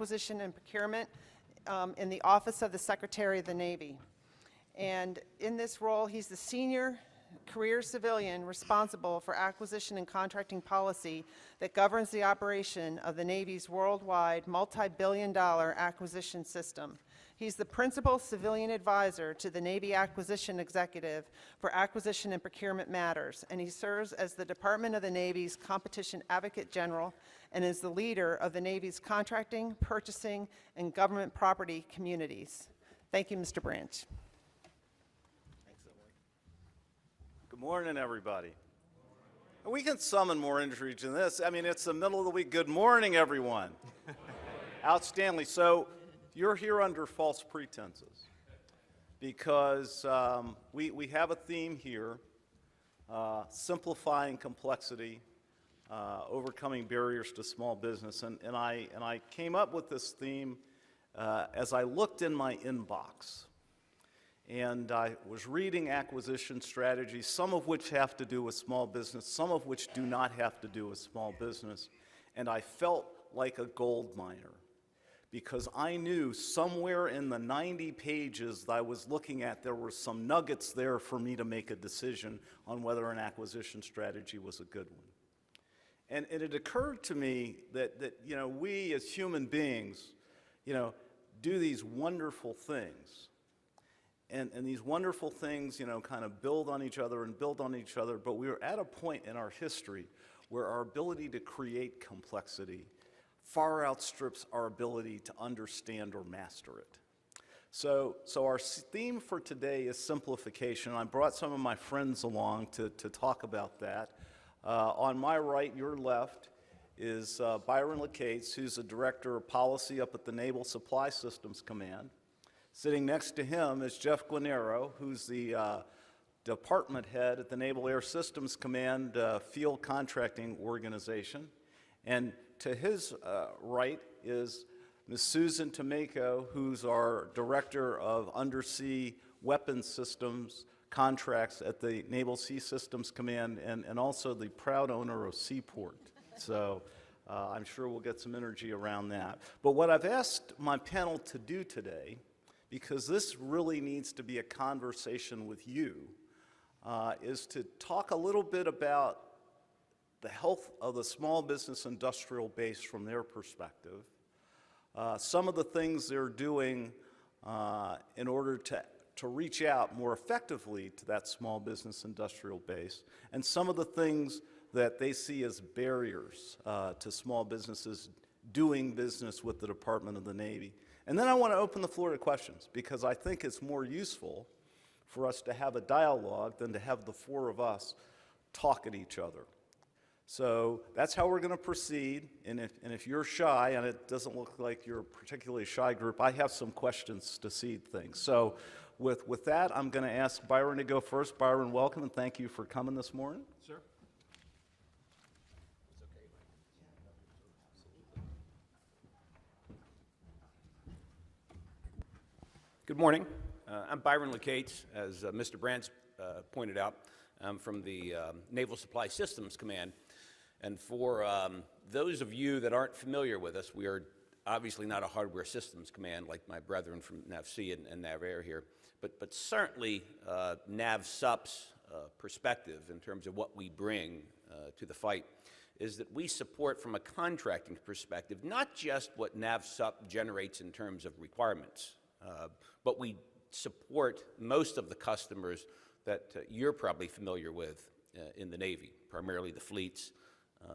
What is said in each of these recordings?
Acquisition and Procurement in the Office of the Secretary of the Navy. And in this role, he's the senior career civilian responsible for acquisition and contracting policy that governs the operation of the Navy's worldwide multi-billion-dollar acquisition system. He's the principal civilian advisor to the Navy Acquisition Executive for acquisition and procurement matters, and he serves as the Department of the Navy's Competition Advocate General and is the leader of the Navy's contracting, purchasing, and government property communities. Thank you, Mr. Branch. Thanks, Emily. Good morning, everybody. We can summon more injury than this. I mean, it's the middle of the week. Good morning, everyone. Outstanding. So you're here under false pretenses because we have a theme here, simplifying complexity, overcoming barriers to small business. And I came up with this theme as I looked in my inbox. And I was reading acquisition strategies, some of which have to do with small business, some of which do not have to do with small business. And I felt like a gold miner because I knew somewhere in the 90 pages that I was looking at, there were some nuggets there for me to make a decision on whether an acquisition strategy was a good one. And it occurred to me that you know, we as human beings, you know, do these wonderful things. And these wonderful things, you know, kind of build on each other and build on each other, but we are at a point in our history where our ability to create complexity far outstrips our ability to understand or master it. So our theme for today is simplification. I brought some of my friends along to talk about that. On my right, your left, is Byron LeCates, who's the Director of Policy up at the Naval Supply Systems Command. Sitting next to him is Jeff Guarnero, who's the department head at the Naval Air Systems Command Field Contracting Organization. And to his right is Ms. Susan Tomeko, who's our Director of Undersea Weapons Systems Contracts at the Naval Sea Systems Command, and also the proud owner of Seaport. So I'm sure we'll get some energy around that. But what I've asked my panel to do today, because this really needs to be a conversation with you, is to talk a little bit about the health of the small business industrial base from their perspective, some of the things they're doing in order to reach out more effectively to that small business industrial base, and some of the things that they see as barriers to small businesses doing business with the Department of the Navy. And then I want to open the floor to questions, because I think it's more useful for us to have a dialogue than to have the four of us talk at each other. So that's how we're going to proceed, and if you're shy, and it doesn't look like you're a particularly shy group, I have some questions to seed things. So with that, I'm going to ask Byron to go first. Byron, welcome, and thank you for coming this morning. Sure. Good morning. I'm Byron LeCates, as Mr. Branch pointed out. I'm from the Naval Supply Systems Command. And for those of you that aren't familiar with us, we are obviously not a hardware systems command like my brethren from NAVSEA and NAVAIR here, but certainly NAVSUP's perspective in terms of what we bring to the fight is that we support from a contracting perspective not just what NAVSUP generates in terms of requirements, but we support most of the customers that you're probably familiar with in the Navy, primarily the fleets,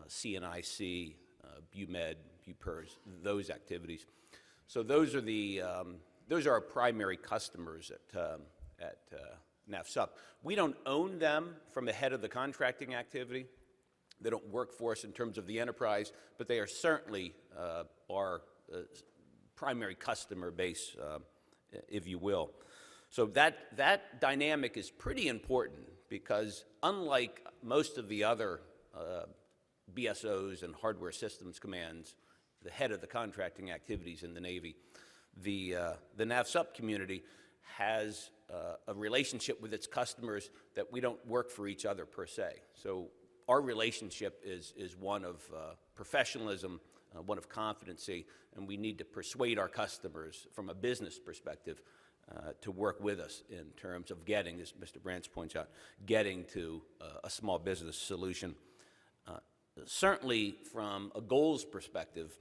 CNIC, BUMED, BUPERS, those activities. So those are our primary customers at NAVSUP. We don't own them from the head of the contracting activity. They don't work for us in terms of the enterprise, but they are certainly our primary customer base, if you will. So that dynamic is pretty important because unlike most of the other BSOs and hardware systems commands, the head of the contracting activities in the Navy, the NAVSUP community has a relationship with its customers that we don't work for each other per se. So our relationship is one of professionalism, one of competency, and we need to persuade our customers from a business perspective to work with us in terms of getting, as Mr. Branch points out, getting to a small business solution. Certainly, from a goals perspective,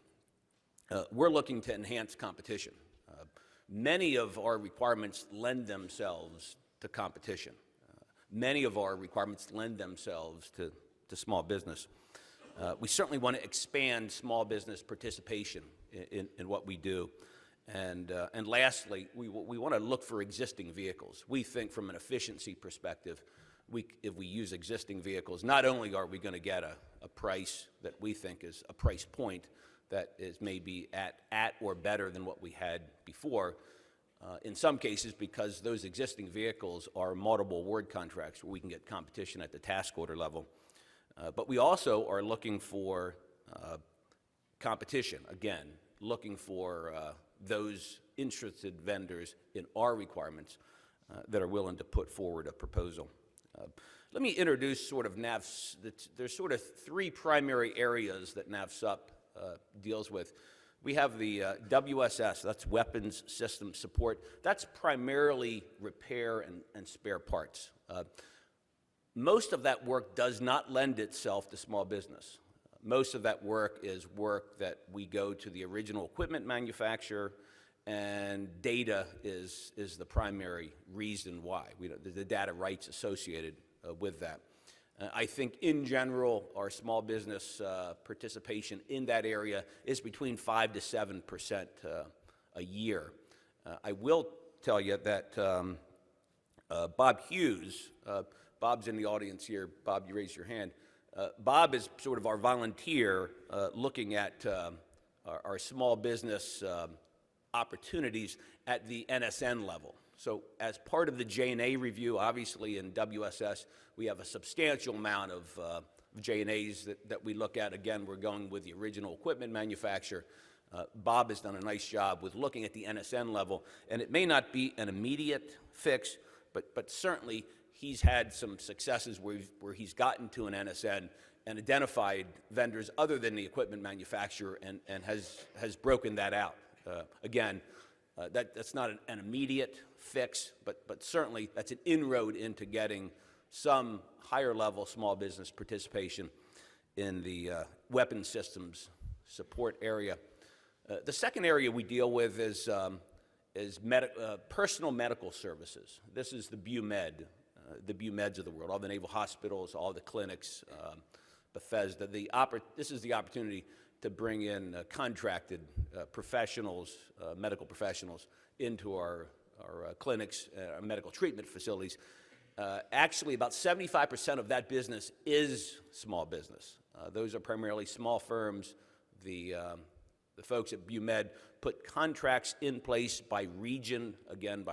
we're looking to enhance competition. Many of our requirements lend themselves to competition. Many of our requirements lend themselves to small business. We certainly want to expand small business participation in what we do. And lastly, we want to look for existing vehicles. We think from an efficiency perspective, if we use existing vehicles, not only are we going to get a price that we think is a price point that is maybe at or better than what we had before, in some cases because those existing vehicles are multiple award contracts where we can get competition at the task order level. But we also are looking for competition, again, looking for those interested vendors in our requirements that are willing to put forward a proposal. Let me introduce sort of NAVS. There's sort of three primary areas that NAVSUP deals with. We have the WSS, that's Weapons System Support. That's primarily repair and spare parts. Most of that work does not lend itself to small business. Most of that work is work that we go to the original equipment manufacturer, and data is the primary reason why. The data rights associated with that. I think in general, our small business participation in that area is between 5 to 7% a year. I will tell you that Bob Hughes, Bob's in the audience here. Bob, you raised your hand. Bob is sort of our volunteer looking at our small business opportunities at the NSN level. So as part of the J&A review, obviously in WSS, we have a substantial amount of J&As that we look at. Again, we're going with the original equipment manufacturer. Bob has done a nice job with looking at the NSN level, and it may not be an immediate fix, but certainly he's had some successes where he's gotten to an NSN and identified vendors other than the equipment manufacturer and has broken that out. Again, that's not an immediate fix, but certainly that's an inroad into getting some higher level small business participation in the weapons systems support area. The second area we deal with is personal medical services. This is the BUMED, the BUMEDs of the world, all the naval hospitals, all the clinics, Bethesda. This is the opportunity to bring in contracted professionals, medical professionals, into our clinics, our medical treatment facilities. Actually, about 75% of that business is small business. Those are primarily small firms. The folks at BUMED put contracts in place by region, again,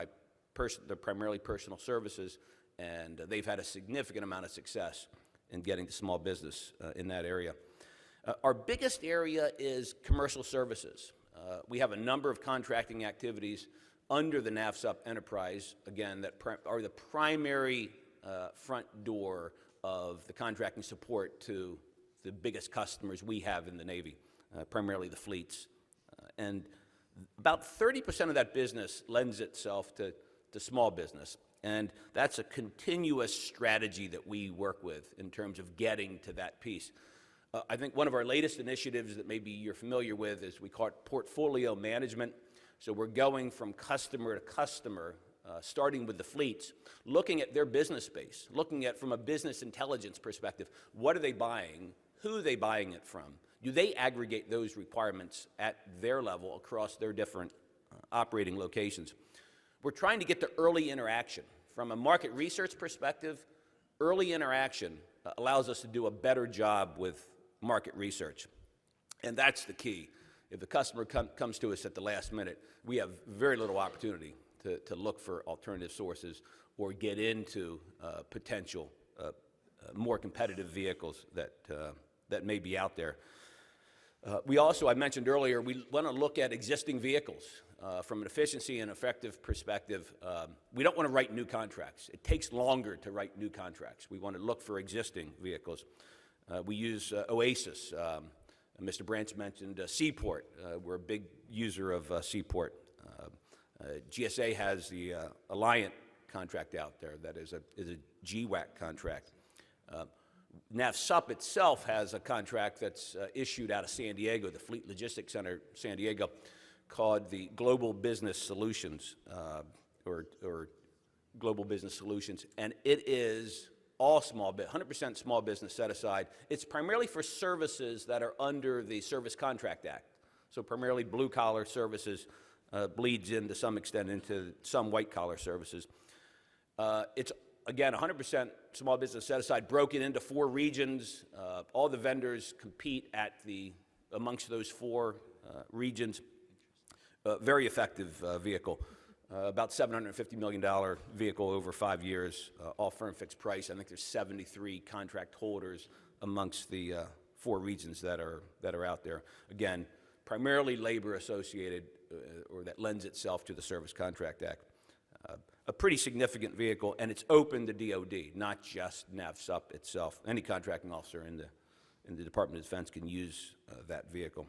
they're primarily personal services, and they've had a significant amount of success in getting to small business in that area. Our biggest area is commercial services. We have a number of contracting activities under the NAVSUP enterprise, again, that are the primary front door of the contracting support to the biggest customers we have in the Navy, primarily the fleets. And about 30% of that business lends itself to small business. And that's a continuous strategy that we work with in terms of getting to that piece. I think one of our latest initiatives that maybe you're familiar with is we call it portfolio management. So we're going from customer to customer, starting with the fleets, looking at their business base, looking at from a business intelligence perspective, what are they buying, who are they buying it from? Do they aggregate those requirements at their level across their different operating locations? We're trying to get to early interaction. From a market research perspective, early interaction allows us to do a better job with market research. And that's the key. If the customer comes to us at the last minute, we have very little opportunity to look for alternative sources or get into potential more competitive vehicles that may be out there. We also, I mentioned earlier, we want to look at existing vehicles from an efficiency and effective perspective. We don't want to write new contracts. It takes longer to write new contracts. We want to look for existing vehicles. We use OASIS, Mr. Branch mentioned Seaport. We're a big user of Seaport. GSA has the Alliant contract out there that is a GWAC contract. NAVSUP itself has a contract that's issued out of San Diego, the Fleet Logistics Center, San Diego, called the Global Business Solutions, or Global Business Solutions, and it is all 100% small business set aside. It's primarily for services that are under the Service Contract Act, so primarily blue-collar services, bleeds in to some extent into some white-collar services. It's, again, 100% small business set aside, broken into 4 regions. All the vendors compete amongst those 4 regions. Very effective vehicle. About $750 million vehicle over 5 years, all firm fixed price. I think there's 73 contract holders amongst the 4 regions that are out there. Again, primarily labor associated, or that lends itself to the Service Contract Act. A pretty significant vehicle, and it's open to DOD, not just NAVSUP itself. Any contracting officer in the Department of Defense can use that vehicle.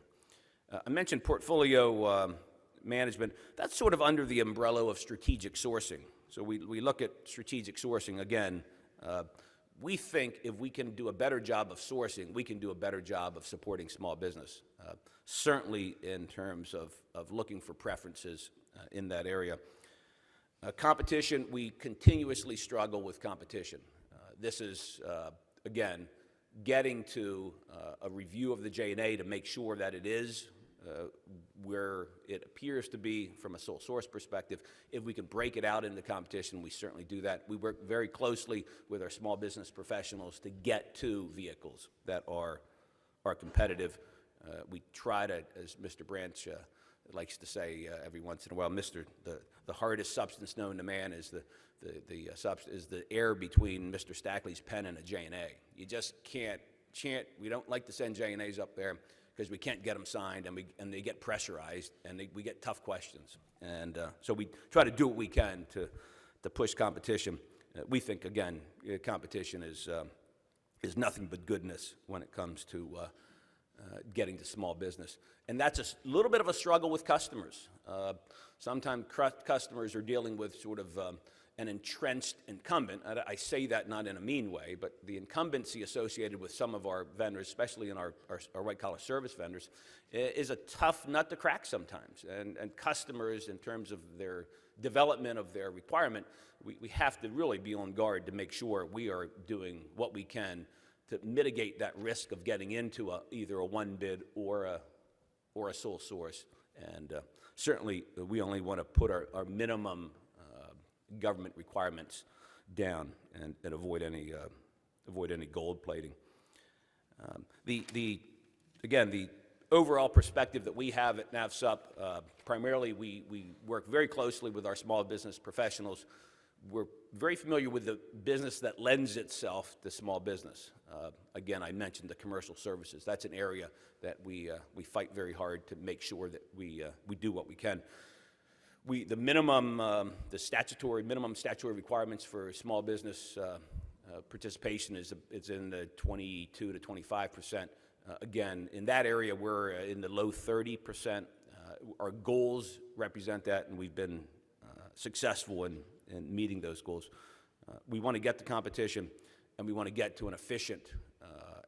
I mentioned portfolio management. That's sort of under the umbrella of strategic sourcing. So we look at strategic sourcing. Again, we think if we can do a better job of sourcing, we can do a better job of supporting small business, certainly in terms of looking for preferences in that area. Competition, we continuously struggle with competition. This is, again, getting to a review of the J&A to make sure that it is where it appears to be from a sole source perspective. If we can break it out into competition, we certainly do that. We work very closely with our small business professionals to get to vehicles that are competitive. We try to, as Mr. Branch likes to say every once in a while, the hardest substance known to man is the air between Mr. Stackley's pen and a J&A. You just can't, we don't like to send J&As up there because we can't get them signed, and they get pressurized, and we get tough questions. And so we try to do what we can to push competition. We think, again, competition is nothing but goodness when it comes to getting to small business. And that's a little bit of a struggle with customers. Sometimes customers are dealing with sort of an entrenched incumbent. I say that not in a mean way, but the incumbency associated with some of our vendors, especially in our white-collar service vendors, is a tough nut to crack sometimes. And customers, in terms of their development of their requirement, we have to really be on guard to make sure we are doing what we can to mitigate that risk of getting into either a one bid or a sole source. And certainly, we only want to put our minimum government requirements down and avoid any gold plating. Again, the overall perspective that we have at NAVSUP, primarily we work very closely with our small business professionals. We're very familiar with the business that lends itself to small business. Again, I mentioned the commercial services. That's an area that we fight very hard to make sure that we do what we can. The statutory minimum statutory requirements for small business participation is in the 22 to 25%. Again, in that area, we're in the low 30%. Our goals represent that, and we've been successful in meeting those goals. We want to get to competition, and we want to get to an efficient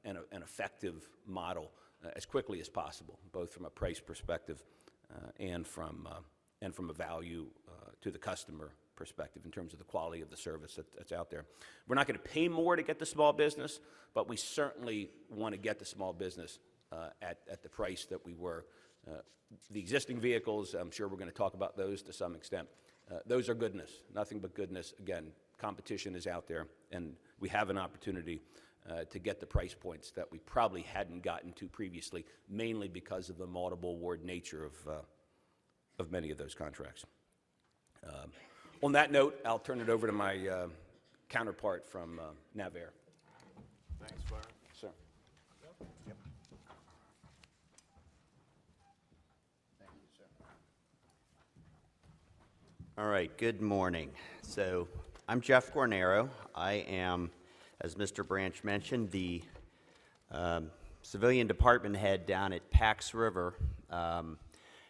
and effective model as quickly as possible, both from a price perspective and from a value to the customer perspective in terms of the quality of the service that's out there. We're not going to pay more to get to small business, but we certainly want to get to small business at the price that we were. The existing vehicles, I'm sure we're going to talk about those to some extent. Those are goodness, nothing but goodness. Again, competition is out there, and we have an opportunity to get the price points that we probably hadn't gotten to previously, mainly because of the multiple award nature of many of those contracts. On that note, I'll turn it over to my counterpart from NAVAIR. Thanks, Byron. Sir. Yep. Thank you, sir. All right, good morning. So I'm Jeff Guarnero. I am, as Mr. Branch mentioned, the civilian department head down at Pax River.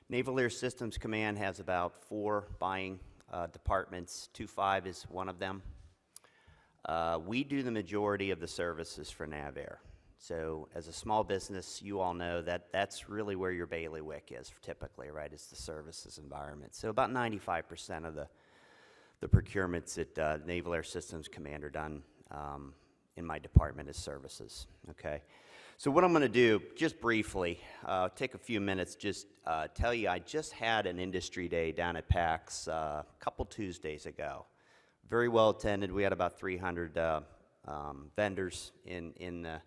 Naval Air Systems Command has about 4 buying departments. 2-5 is one of them. We do the majority of the services for NavAir. So as a small business, you all know that that's really where your bailiwick is typically, right? It's the services environment. So about 95% of the procurements at Naval Air Systems Command are done in my department as services, okay? So what I'm going to do, just briefly, take a few minutes, just tell you I just had an industry day down at PAX a couple Tuesdays ago. Very well attended. We had about 300 vendors in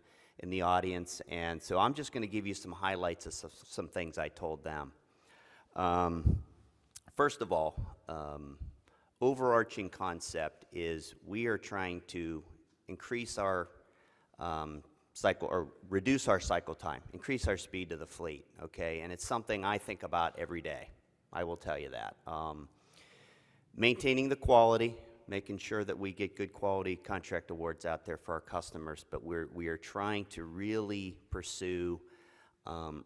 the audience, and so I'm just going to give you some highlights of some things I told them. First of all, overarching concept is we are trying to increase our reduce our cycle time, increase our speed to the fleet, okay? And it's something I think about every day, I will tell you that. Maintaining the quality, making sure that we get good quality contract awards out there for our customers, but we are trying to really pursue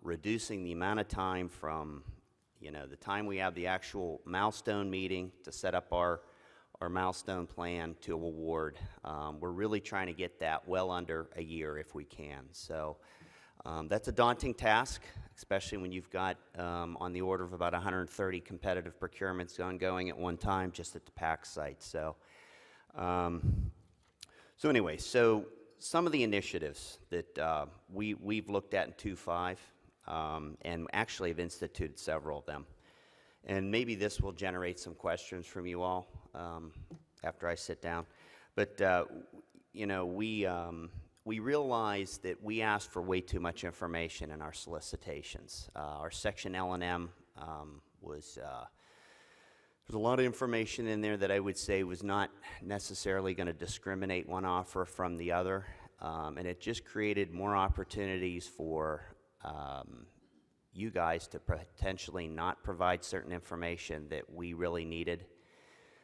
reducing the amount of time from, you know, the time we have the actual milestone meeting to set up our milestone plan to award. We're really trying to get that well under a year if we can. So that's a daunting task, especially when you've got on the order of about 130 competitive procurements ongoing at one time just at the PAX site. So, anyway, so some of the initiatives that we've looked at in 2.5 and actually have instituted several of them. And maybe this will generate some questions from you all after I sit down. But, you know, we realized that we asked for way too much information in our solicitations. Our section L&M was, there's a lot of information in there that I would say was not necessarily going to discriminate one offer from the other, and it just created more opportunities for you guys to potentially not provide certain information that we really needed.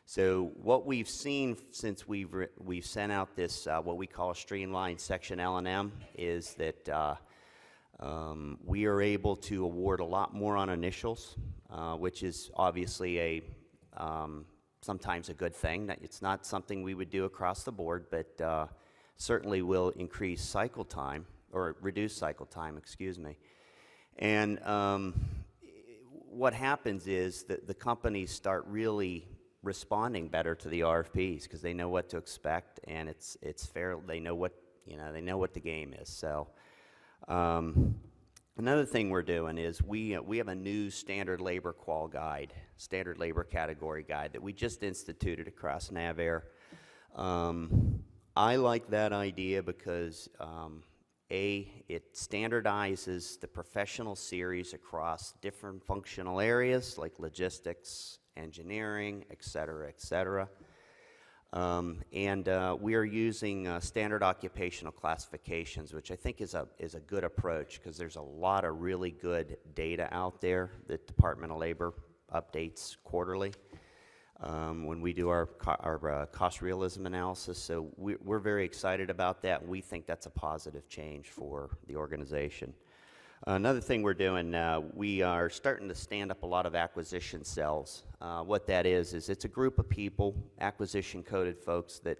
So what we've seen since we've sent out this what we call a streamlined section L&M is that we are able to award a lot more on initials, which is obviously a sometimes a good thing. It's not something we would do across the board, but certainly will increase cycle time or reduce cycle time, excuse me. And what happens is that the companies start really responding better to the RFPs because they know what to expect, and it's fair. They know what, you know, they know what the game is. So another thing we're doing is we have a new standard labor qual guide, standard labor category guide that we just instituted across NavAir. I like that idea because it standardizes the professional series across different functional areas like logistics, engineering, et cetera, et cetera. We are using standard occupational classifications, which I think is a good approach because there's a lot of really good data out there that Department of Labor updates quarterly when we do our cost realism analysis. So we're very excited about that. We think that's a positive change for the organization. Another thing we're doing, we are starting to stand up a lot of acquisition cells. What that is it's a group of people, acquisition-coded folks that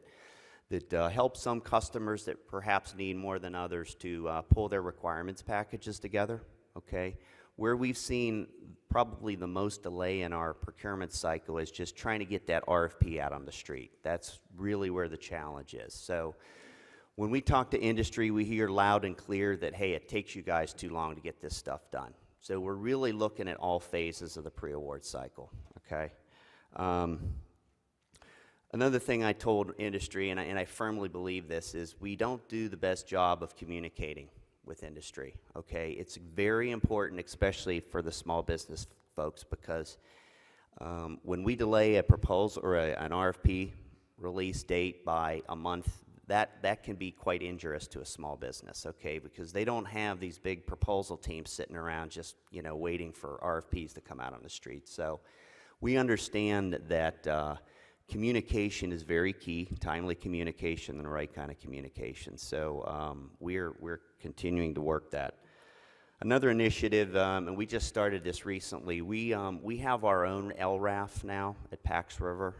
help some customers that perhaps need more than others to pull their requirements packages together, okay? Where we've seen probably the most delay in our procurement cycle is just trying to get that RFP out on the street. That's really where the challenge is. So when we talk to industry, we hear loud and clear that, hey, it takes you guys too long to get this stuff done. So we're really looking at all phases of the pre-award cycle, okay? Another thing I told industry, and I firmly believe this, is we don't do the best job of communicating with industry, okay? It's very important, especially for the small business folks, because when we delay a proposal or an RFP release date by a month, that can be quite injurious to a small business, okay? Because they don't have these big proposal teams sitting around just, you know, waiting for RFPs to come out on the street. So we understand that communication is very key, timely communication and the right kind of communication. So we're continuing to work that. Another initiative, and we just started this recently, we have our own LRAF now at Pax River.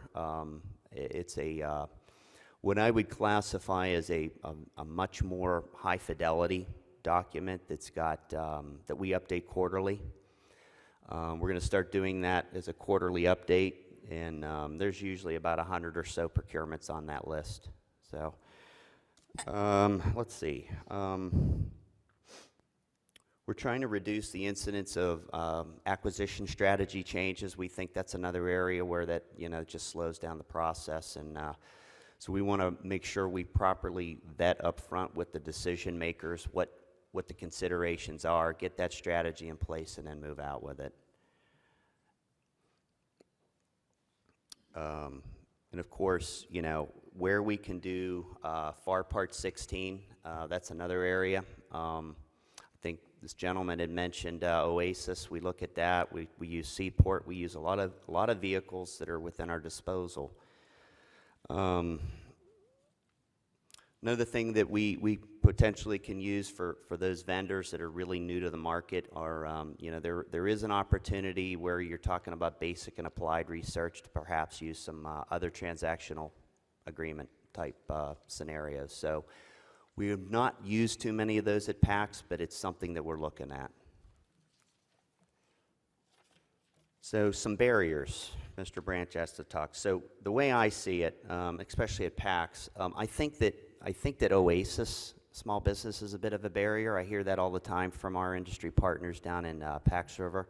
It's a what I would classify as a much more high fidelity document that's got that we update quarterly. We're going to start doing that as a quarterly update, and there's usually about 100 or so procurements on that list. So let's see. We're trying to reduce the incidence of acquisition strategy changes. We think that's another area where that just slows down the process, and so we want to make sure we properly vet up front with the decision makers what the considerations are, get that strategy in place, and then move out with it. And of course, where we can do FAR Part 16, that's another area. I think this gentleman had mentioned Oasis. We look at that. We use Seaport. We use a lot of vehicles that are within our disposal. Another thing that we potentially can use for those vendors that are really new to the market are, there is an opportunity where you're talking about basic and applied research to perhaps use some other transactional agreement type scenarios. So we have not used too many of those at PAX, but it's something that we're looking at. So some barriers. Mr. Branch has to talk. So the way I see it, especially at PAX, I think that Oasis, small business, is a bit of a barrier. I hear that all the time from our industry partners down in Pax River.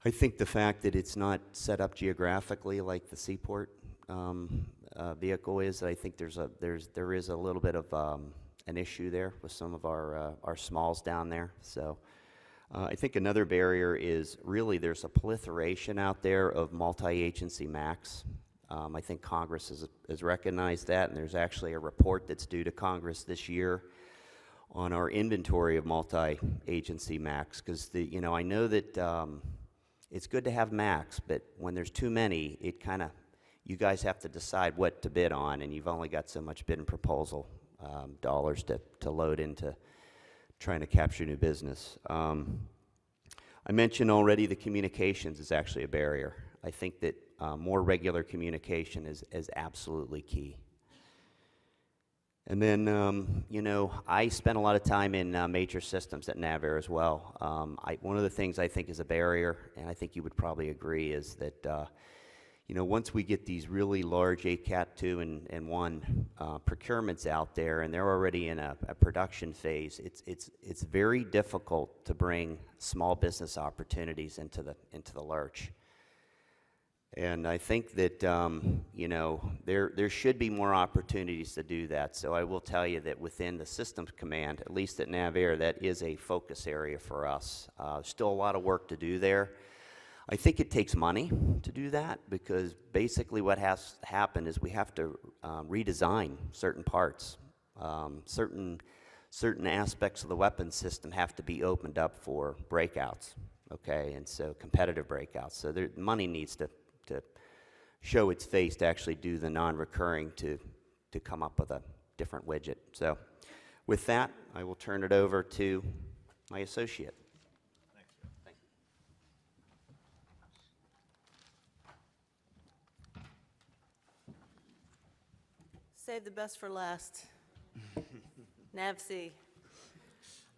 I think the fact that it's not set up geographically like the Seaport vehicle is, I think there is a little bit of an issue there with some of our smalls down there. So I think another barrier is really there's a proliferation out there of multi-agency MACs. I think Congress has recognized that, and there's actually a report that's due to Congress this year on our inventory of multi-agency MACs, because I know that it's good to have MACs, but when there's too many, you guys have to decide what to bid on, and you've only got so much bid and proposal dollars to load into trying to capture new business. I mentioned already the communications is actually a barrier. I think that more regular communication is absolutely key. And then, I spent a lot of time in major systems at NAVAIR as well. One of the things I think is a barrier, and I think you would probably agree, is that, once we get these really large ACAT 2 and 1 procurements out there, and they're already in a production phase, it's very difficult to bring small business opportunities into the lurch. And I think that, there should be more opportunities to do that. So I will tell you that within the Systems Command, at least at NAVAIR, that is a focus area for us. Still a lot of work to do there. I think it takes money to do that, because basically what has to happen is we have to redesign certain parts. Certain aspects of the weapons system have to be opened up for breakouts, okay, and so competitive breakouts. So money needs to show its face to actually do the non-recurring to come up with a different widget. So with that, I will turn it over to my associate. Thank you. Save the best for last. NAVC.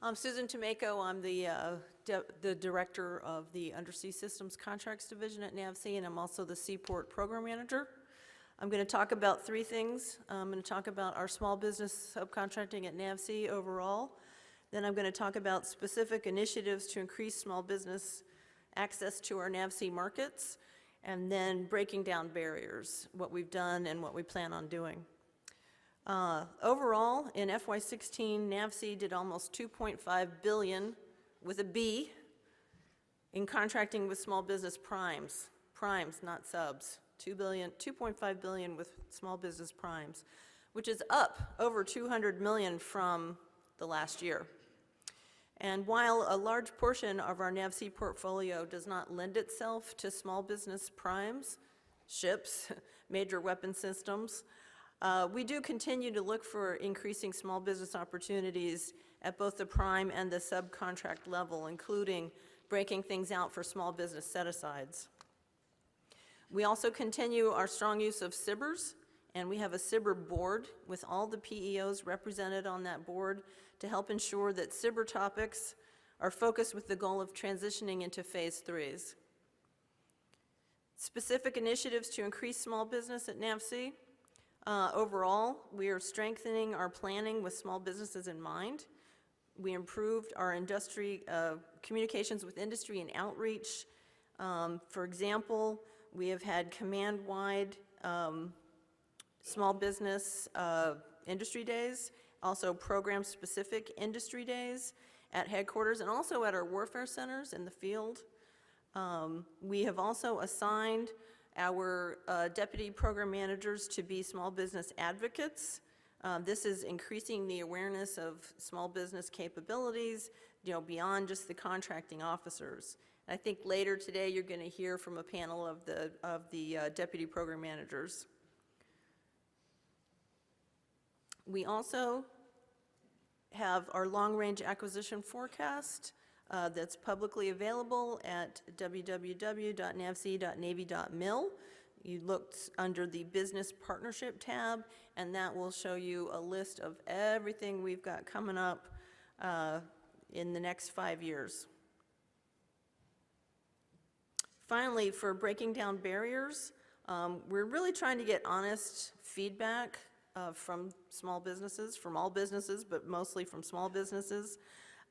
I'm Susan Tomeko. I'm the director of the Undersea Systems Contracts Division at NAVC, and I'm also the Seaport Program Manager. I'm going to talk about three things. I'm going to talk about our small business subcontracting at NAVC overall. Then I'm going to talk about specific initiatives to increase small business access to our NAVC markets, and then breaking down barriers, what we've done and what we plan on doing. Overall, in FY16, NAVC did almost $2.5 billion with a B in contracting with small business primes, not subs. $2.5 billion with small business primes, which is up over $200 million from the last year. And while a large portion of our NAVC portfolio does not lend itself to small business primes, ships, major weapon systems. We do continue to look for increasing small business opportunities at both the prime and the subcontract level, including breaking things out for small business set-asides. We also continue our strong use of SIBRs, and we have a SIBR board with all the PEOs represented on that board to help ensure that SIBR topics are focused with the goal of transitioning into phase 3s. Specific initiatives to increase small business at NAVC. Overall, we are strengthening our planning with small businesses in mind. We improved our industry communications with industry and outreach. For example, we have had command-wide small business industry days, also program-specific industry days at headquarters and also at our warfare centers in the field. We have also assigned our deputy program managers to be small business advocates. This is increasing the awareness of small business capabilities, beyond just the contracting officers. I think later today you're going to hear from a panel of the deputy program managers. We also have our long-range acquisition forecast that's publicly available at www.navc.navy.mil. You looked under the Business Partnership tab, and that will show you a list of everything we've got coming up in the next 5 years. Finally, for breaking down barriers, we're really trying to get honest feedback from small businesses, from all businesses, but mostly from small businesses.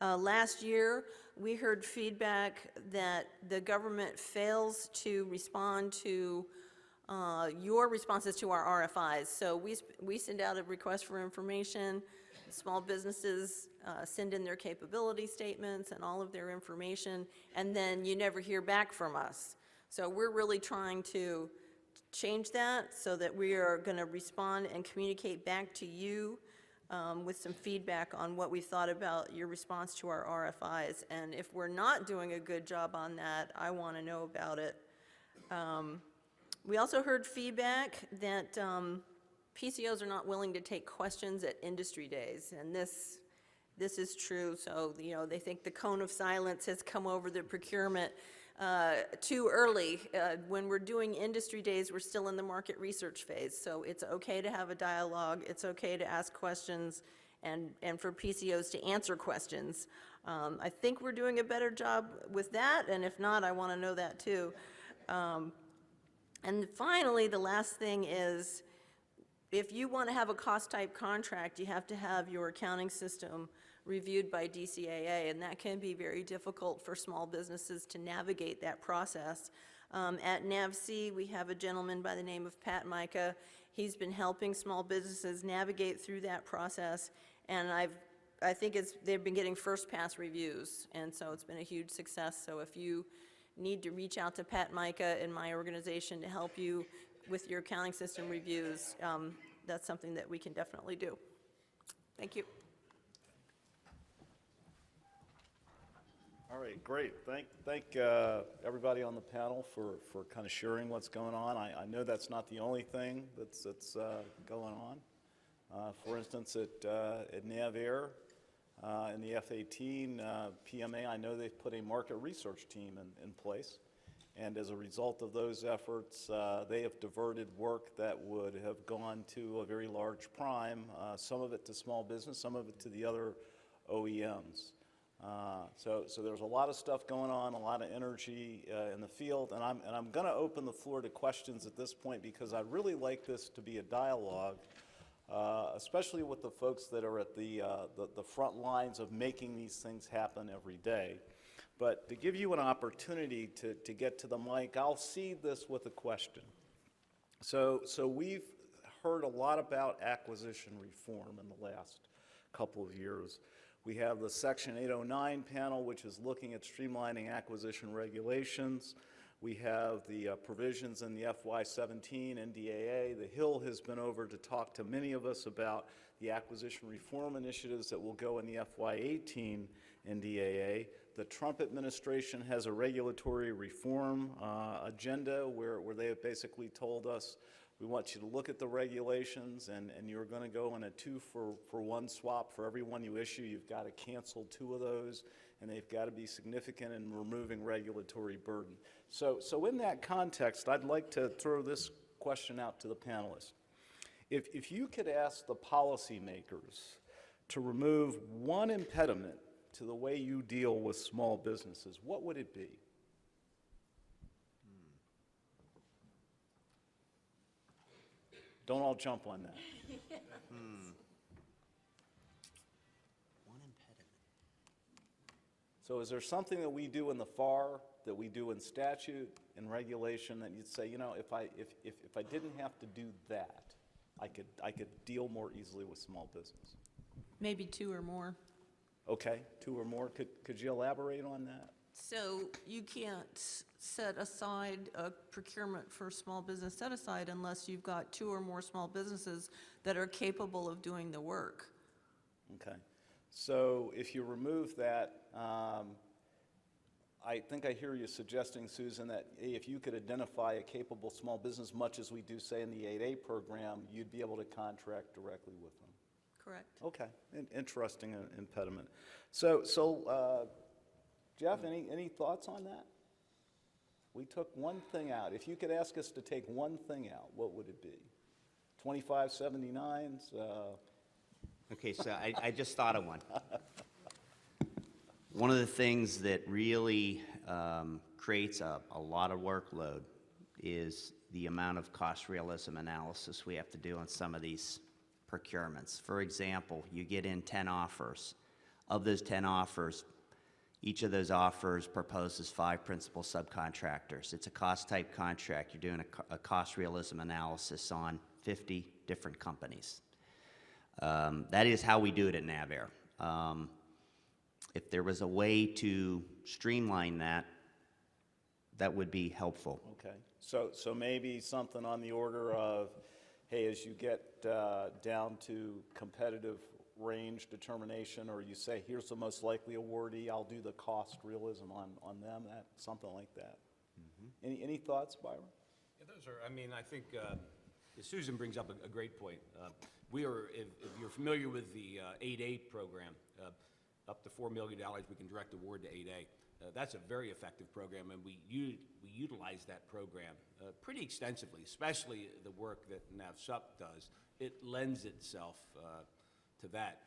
Last year, we heard feedback that the government fails to respond to your responses to our RFIs. So we send out a request for information. Small businesses send in their capability statements and all of their information, and then you never hear back from us. So we're really trying to change that so that we are going to respond and communicate back to you with some feedback on what we thought about your response to our RFIs. And if we're not doing a good job on that, I want to know about it. We also heard feedback that PCOs are not willing to take questions at industry days, and this is true. So, they think the cone of silence has come over the procurement too early. When we're doing industry days, we're still in the market research phase, so it's okay to have a dialogue, it's okay to ask questions, and for PCOs to answer questions. I think we're doing a better job with that, and if not, I want to know that too. And finally, the last thing is, if you want to have a cost-type contract, you have to have your accounting system reviewed by DCAA, and that can be very difficult for small businesses to navigate that process. At NAVC, we have a gentleman by the name of Pat Micah. He's been helping small businesses navigate through that process, and I think they've been getting first-pass reviews, and so it's been a huge success. So if you need to reach out to Pat Micah in my organization to help you with your accounting system reviews, that's something that we can definitely do. Thank you. All right, great. Thank everybody on the panel for kind of sharing what's going on. I know that's not the only thing that's going on. For instance, at NavAir, in the F-18 PMA, I know they've put a market research team in place. And as a result of those efforts, they have diverted work that would have gone to a very large prime, some of it to small business, some of it to the other OEMs. So there's a lot of stuff going on, a lot of energy in the field, and I'm going to open the floor to questions at this point because I really like this to be a dialogue, especially with the folks that are at the front lines of making these things happen every day. But to give you an opportunity to get to the mic, I'll seed this with a question. So we've heard a lot about acquisition reform in the last couple of years. We have the Section 809 panel, which is looking at streamlining acquisition regulations. We have the provisions in the FY17 NDAA. The Hill has been over to talk to many of us about the acquisition reform initiatives that will go in the FY18 NDAA. The Trump administration has a regulatory reform agenda where they have basically told us, we want you to look at the regulations, and you're going to go in a 2-for-1 swap. For every one you issue, you've got to cancel 2 of those, and they've got to be significant in removing regulatory burden. So in that context, I'd like to throw this question out to the panelists. If you could ask the policymakers to remove one impediment to the way you deal with small businesses, what would it be? Don't all jump on that. One impediment. So is there something that we do in the FAR, that we do in statute and regulation, that you'd say, you know, if I didn't have to do that, I could deal more easily with small business? Maybe 2 or more. Okay, 2 or more. Could you elaborate on that? So you can't set aside a procurement for small business set aside unless you've got 2 or more small businesses that are capable of doing the work. Okay. So if you remove that, I think I hear you suggesting, Susan, that hey, if you could identify a capable small business, much as we do, say, in the 8A program, you'd be able to contract directly with them. Correct. Okay, interesting impediment. So Jeff, any thoughts on that? We took one thing out. If you could ask us to take one thing out, what would it be? 2579s? Okay, so I just thought of one. One of the things that really creates a lot of workload is the amount of cost realism analysis we have to do on some of these procurements. For example, you get in 10 offers. Of those 10 offers, each of those offers proposes 5 principal subcontractors. It's a cost-type contract. You're doing a cost realism analysis on 50 different companies. That is how we do it at NavAir. If there was a way to streamline that, that would be helpful. Okay, so maybe something on the order of, hey, as you get down to competitive range determination, or you say, here's the most likely awardee, I'll do the cost realism on them, something like that. Mm-hmm. Any thoughts, Byron? Yeah, those are, I mean, I think Susan brings up a great point. We are, if you're familiar with the 8A program, up to $4 million we can direct award to 8A. That's a very effective program, and we utilize that program pretty extensively, especially the work that NavSup does. It lends itself to that.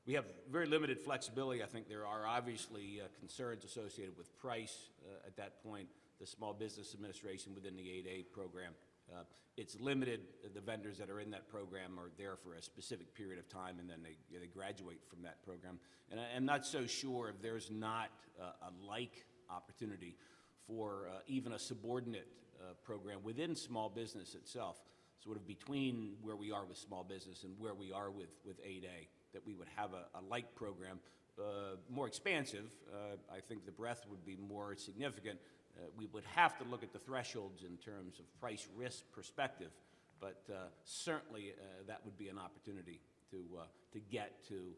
We have very limited flexibility. I think there are obviously concerns associated with price at that point. The Small Business Administration within the 8A program, it's limited. The vendors that are in that program are there for a specific period of time, and then they graduate from that program. And I'm not so sure if there's not a like opportunity for even a subordinate program within small business itself, sort of between where we are with small business and where we are with 8A, that we would have a like program, more expansive. I think the breadth would be more significant. We would have to look at the thresholds in terms of price risk perspective, but certainly that would be an opportunity to get to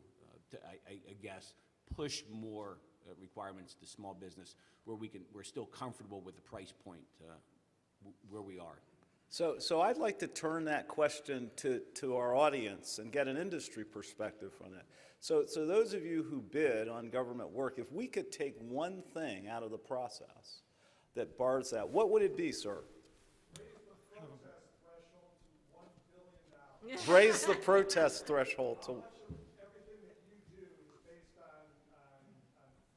I guess, push more requirements to small business where we're still comfortable with the price point where we are. So I'd like to turn that question to our audience and get an industry perspective from that. So those of you who bid on government work, if we could take one thing out of the process that bars that, what would it be, sir? Raise the protest threshold to... Everything that you do is based on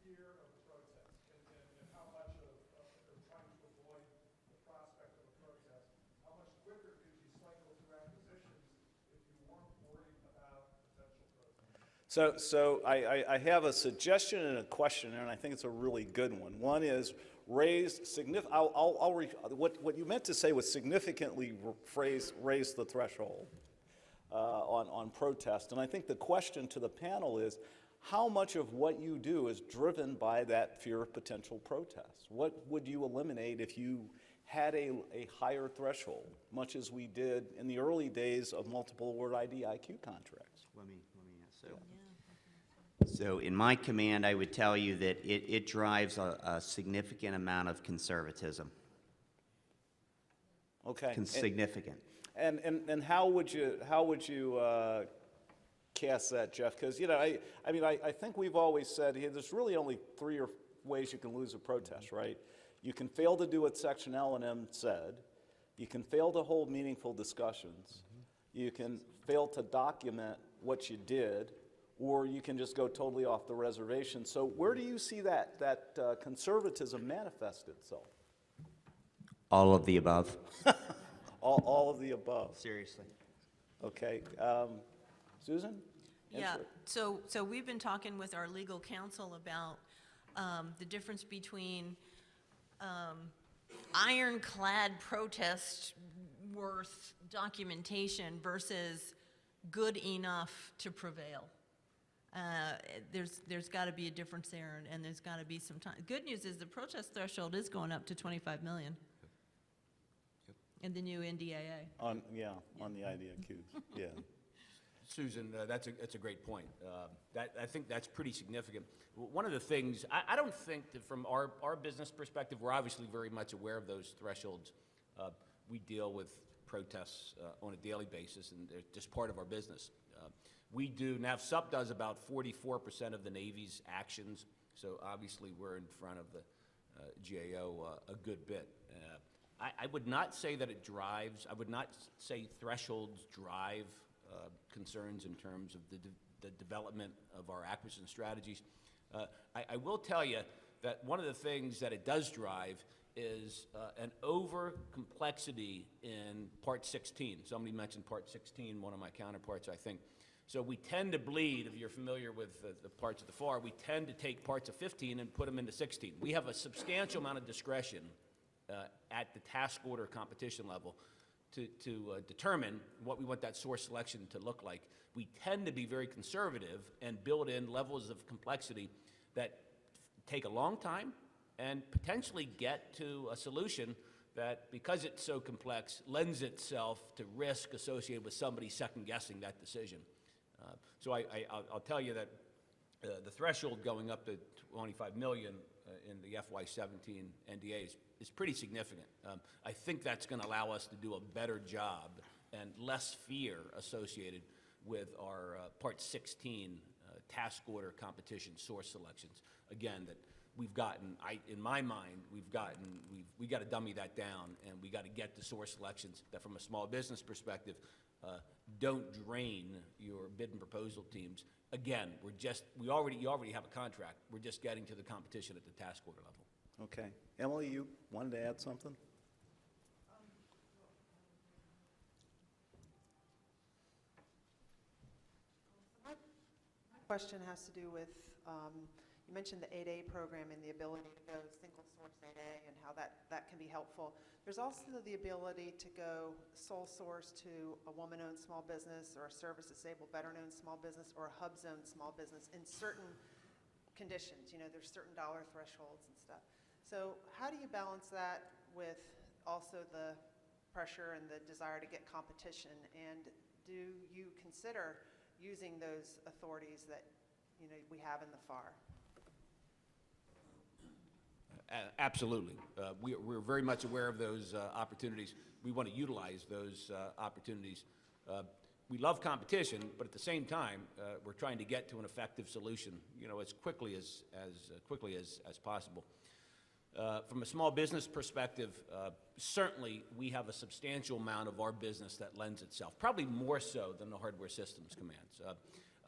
fear of protest and how much of trying to avoid the prospect of a protest. How much quicker could you cycle through acquisitions if you weren't worried about potential protest? So I have a suggestion and a question, and I think it's a really good one. One is raise what you meant to say was significantly raise the threshold on protest. And I think the question to the panel is, how much of what you do is driven by that fear of potential protest? What would you eliminate if you had a higher threshold, much as we did in the early days of multiple award IDIQ contracts? Let me ask. So, So in my command, I would tell you that it drives a significant amount of conservatism. Okay. Significant. And how would you cast that, Jeff? Because, you know, I mean, I think we've always said here, there's really only 3 or 4 ways you can lose a protest, right? You can fail to do what Section L and M said. You can fail to hold meaningful discussions. You can fail to document what you did, or you can just go totally off the reservation. So where do you see that conservatism manifest itself? All of the above. All of the above. Seriously. Okay. Susan? Yeah, Answer. so we've been talking with our legal counsel about the difference between ironclad protest worth documentation versus good enough to prevail. There's got to be a difference there, and there's got to be some time. Good news is the protest threshold is going up to 25 million in the new NDAA. On the IDIQs, yeah. Susan, that's a great point. I think that's pretty significant. One of the things, I don't think that from our business perspective, we're obviously very much aware of those thresholds. We deal with protests on a daily basis, and they're just part of our business. NAVSUP does about 44% of the Navy's actions, so obviously we're in front of the GAO a good bit. I would not say that it drives, I would not say thresholds drive concerns in terms of the development of our acquisition strategies. I will tell you that one of the things that it does drive is an over-complexity in Part 16. Somebody mentioned Part 16, one of my counterparts, I think. So we tend to bleed, if you're familiar with the parts of the FAR, we tend to take parts of 15 and put them into 16. We have a substantial amount of discretion at the task order competition level to determine what we want that source selection to look like. We tend to be very conservative and build in levels of complexity that take a long time and potentially get to a solution that, because it's so complex, lends itself to risk associated with somebody second-guessing that decision. So I'll tell you that the threshold going up to 25 million in the FY17 NDA is pretty significant. I think that's going to allow us to do a better job and less fear associated with our Part 16 task order competition source selections. Again, that we've gotten, in my mind, we've got to dummy that down, and we got to get the source selections that, from a small business perspective, don't drain your bid and proposal teams. Again, you already have a contract. We're just getting to the competition at the task order level. Okay. Emily, you wanted to add something? My question has to do with, you mentioned the 8A program and the ability to go single source 8A and how that can be helpful. There's also the ability to go sole source to a woman-owned small business or a service-disabled veteran-owned small business or a hub-zone small business in certain conditions. You know, there's certain dollar thresholds and stuff. So how do you balance that with also the pressure and the desire to get competition? And do you consider using those authorities that, you know, we have in the FAR? Absolutely. We're very much aware of those opportunities. We want to utilize those opportunities. We love competition, but at the same time, we're trying to get to an effective solution, you know, as quickly as possible. From a small business perspective, certainly we have a substantial amount of our business that lends itself, probably more so than the hardware systems commands.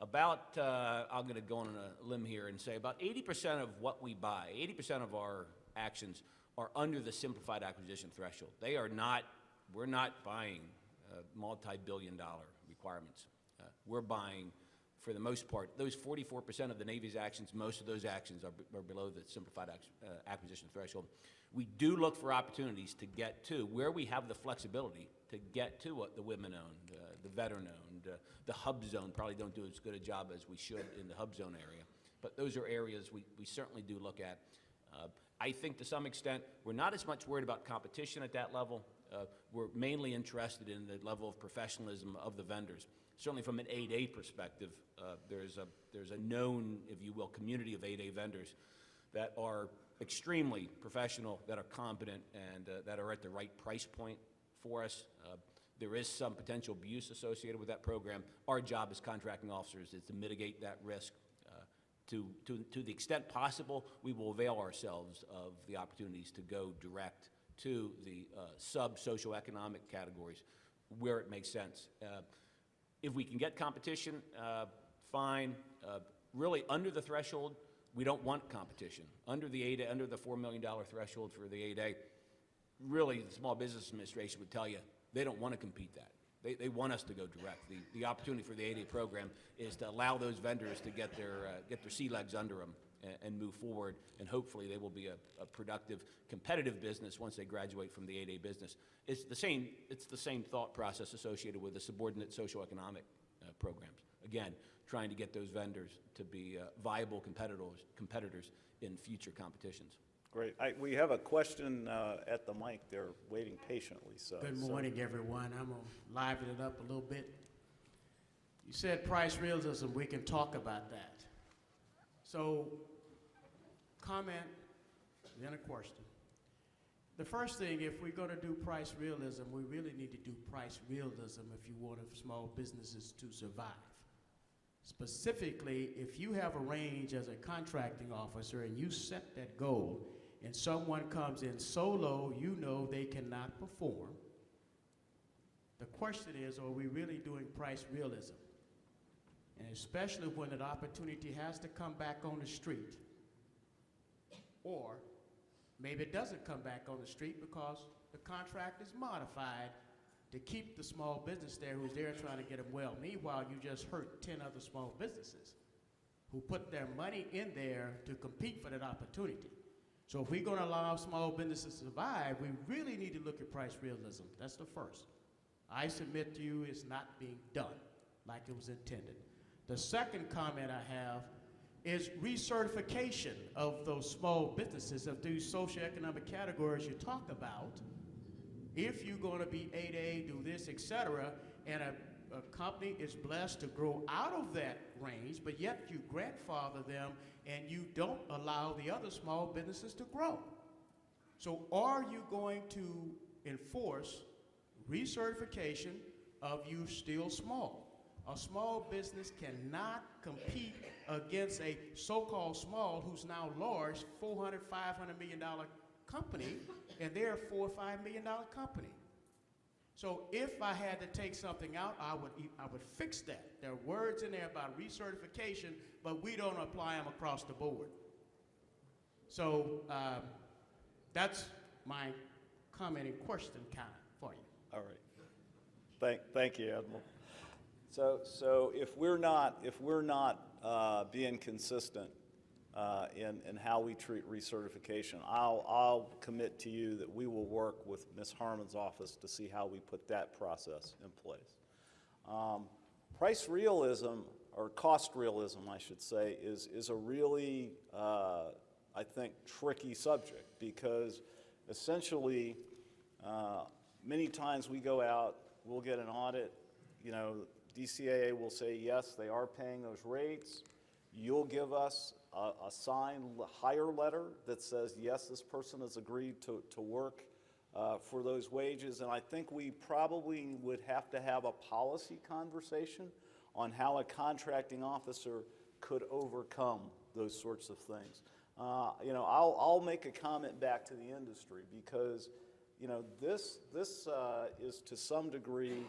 I'm going to go on a limb here and say about 80% of what we buy, 80% of our actions are under the simplified acquisition threshold. We're not buying multi-billion-dollar requirements. We're buying, for the most part, those 44% of the Navy's actions, most of those actions are below the simplified acquisition threshold. We do look for opportunities to get to where we have the flexibility to get to what the women-owned, the veteran-owned, the hub zone probably don't do as good a job as we should in the hub zone area. But those are areas we certainly do look at. I think to some extent we're not as much worried about competition at that level. We're mainly interested in the level of professionalism of the vendors. certainly from an 8A perspective, there's a known, if you will, community of 8A vendors that are extremely professional, that are competent, and that are at the right price point for us. There is some potential abuse associated with that program. Our job as contracting officers is to mitigate that risk. To the extent possible, we will avail ourselves of the opportunities to go direct to the sub-socioeconomic categories where it makes sense. If we can get competition, fine. Really, under the threshold, we don't want competition. Under the 8A, under the $4 million threshold for the 8A, really, the Small Business Administration would tell you they don't want to compete that. They want us to go direct. The opportunity for the 8A program is to allow those vendors to get their sea legs under them and move forward, and hopefully they will be a productive, competitive business once they graduate from the 8A business. It's the same thought process associated with the subordinate socioeconomic programs. Again, trying to get those vendors to be viable competitors in future competitions. Great. We have a question at the mic. They're waiting patiently. Good morning, everyone. I'm going to liven it up a little bit. You said price realism. We can talk about that. So, comment, then a question. The first thing, if we're going to do price realism, we really need to do price realism if you want small businesses to survive. Specifically, if you have a range as a contracting officer and you set that goal, and someone comes in so low, you know they cannot perform. The question is, are we really doing price realism? And especially when an opportunity has to come back on the street, or maybe it doesn't come back on the street because the contract is modified to keep the small business there who's there trying to get them well. Meanwhile, you just hurt 10 other small businesses who put their money in there to compete for that opportunity. So if we're going to allow small businesses to survive, we really need to look at price realism. That's the first. I submit to you it's not being done like it was intended. The second comment I have is recertification of those small businesses, of these socioeconomic categories you talk about. If you're going to be 8A, do this, et cetera, and a company is blessed to grow out of that range, but yet you grandfather them and you don't allow the other small businesses to grow. So are you going to enforce recertification of you still small? A small business cannot compete against a so-called small who's now large, $400, $500 million company, and they're a $4 or $5 million company. So if I had to take something out, I would fix that. There are words in there about recertification, but we don't apply them across the board. So that's my comment and question kind of for you. All right. Thank you, Admiral. So if we're not being consistent in how we treat recertification, I'll commit to you that we will work with Ms. Harmon's office to see how we put that process in place. Price realism, or cost realism, I should say, is a really, I think, tricky subject, because essentially, many times we go out, we'll get an audit, DCAA will say, yes, they are paying those rates. You'll give us a signed hire letter that says, yes, this person has agreed to work for those wages. And I think we probably would have to have a policy conversation on how a contracting officer could overcome those sorts of things. I'll make a comment back to the industry, because this is to some degree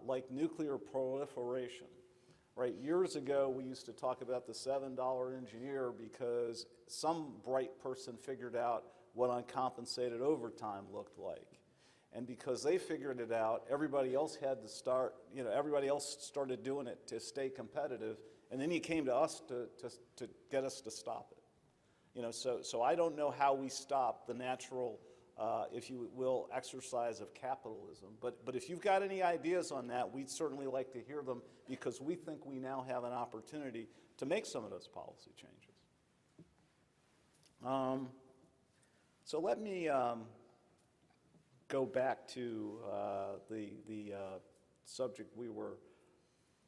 like nuclear proliferation. Right, years ago, we used to talk about the $7 engineer because some bright person figured out what uncompensated overtime looked like. And because they figured it out, everybody else had to start, everybody else started doing it to stay competitive, and then he came to us to get us to stop it. So I don't know how we stop the natural, if you will, exercise of capitalism. But if you've got any ideas on that, we'd certainly like to hear them, because we think we now have an opportunity to make some of those policy changes. So let me go back to the subject we were